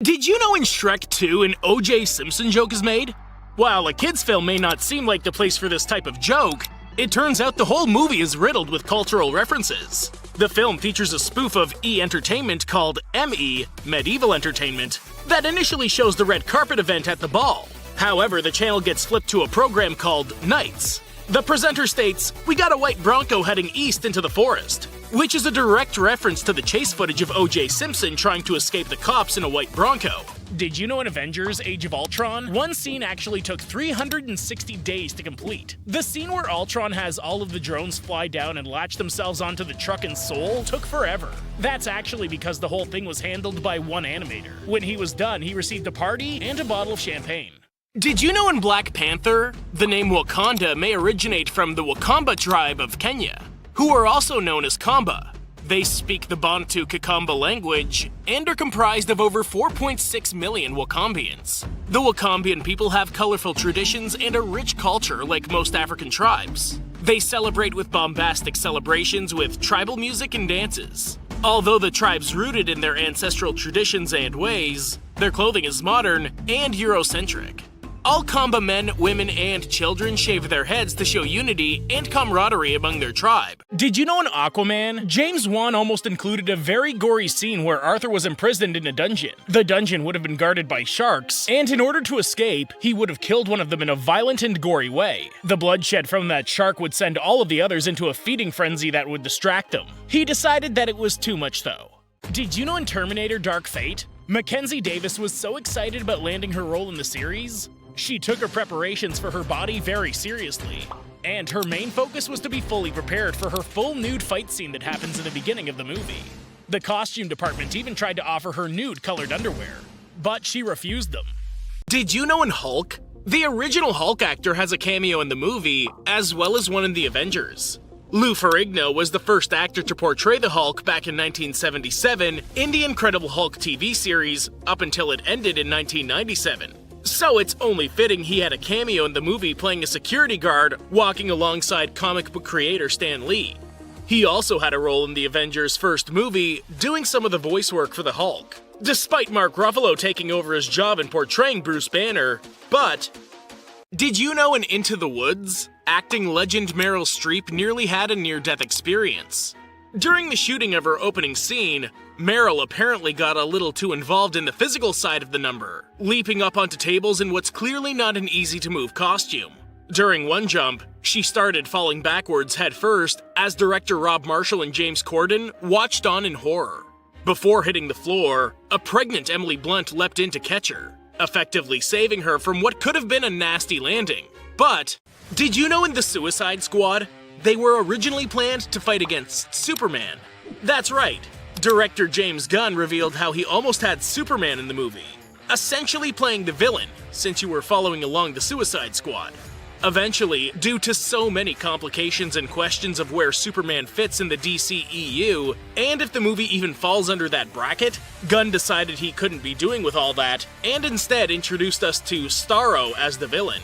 Did you know in Shrek 2 an O.J. Simpson joke is made? While a kid's film may not seem like the place for this type of joke, it turns out the whole movie is riddled with cultural references. The film features a spoof of E! Entertainment called ME, Medieval Entertainment, that initially shows the red carpet event at the ball. However, the channel gets flipped to a program called Knights. The presenter states, "We got a white bronco heading east into the forest," which is a direct reference to the chase footage of O.J. Simpson trying to escape the cops in a white bronco. Did you know in Avengers Age of Ultron, one scene actually took 360 days to complete? The scene where Ultron has all of the drones fly down and latch themselves onto the truck in Seoul took forever. That's actually because the whole thing was handled by one animator. When he was done, he received a party and a bottle of champagne. Did you know in Black Panther, the name Wakanda may originate from the Wakamba tribe of Kenya, who are also known as Kamba? They speak the Bantu Kikamba language and are comprised of over 4.6 million Wakambians. The Wakambian people have colorful traditions and a rich culture like most African tribes. They celebrate with bombastic celebrations with tribal music and dances. Although the tribe's rooted in their ancestral traditions and ways, their clothing is modern and Eurocentric. All Kamba men, women, and children shave their heads to show unity and camaraderie among their tribe. Did you know in Aquaman, James Wan almost included a very gory scene where Arthur was imprisoned in a dungeon. The dungeon would have been guarded by sharks, and in order to escape, he would have killed one of them in a violent and gory way. The bloodshed from that shark would send all of the others into a feeding frenzy that would distract them. He decided that it was too much though. Did you know in Terminator Dark Fate, Mackenzie Davis was so excited about landing her role in the series? She took her preparations for her body very seriously, and her main focus was to be fully prepared for her full nude fight scene that happens in the beginning of the movie. The costume department even tried to offer her nude-colored underwear, but she refused them. Did you know in Hulk, the original Hulk actor has a cameo in the movie, as well as one in the Avengers? Lou Ferrigno was the first actor to portray the Hulk back in 1977 in the Incredible Hulk TV series up until it ended in 1997. So it's only fitting he had a cameo in the movie playing a security guard walking alongside comic book creator Stan Lee. He also had a role in the Avengers' first movie, doing some of the voice work for the Hulk, despite Mark Ruffalo taking over his job and portraying Bruce Banner. But did you know in Into the Woods, acting legend Meryl Streep nearly had a near-death experience? During the shooting of her opening scene, Meryl apparently got a little too involved in the physical side of the number, leaping up onto tables in what's clearly not an easy-to-move costume. During one jump, she started falling backwards headfirst as director Rob Marshall and James Corden watched on in horror. Before hitting the floor, a pregnant Emily Blunt leapt in to catch her, effectively saving her from what could have been a nasty landing. But did you know in the Suicide Squad, they were originally planned to fight against Superman? That's right. Director James Gunn revealed how he almost had Superman in the movie, essentially playing the villain since you were following along the Suicide Squad. Eventually, due to so many complications and questions of where Superman fits in the DCEU, and if the movie even falls under that bracket, Gunn decided he couldn't be doing with all that, and instead introduced us to Starro as the villain.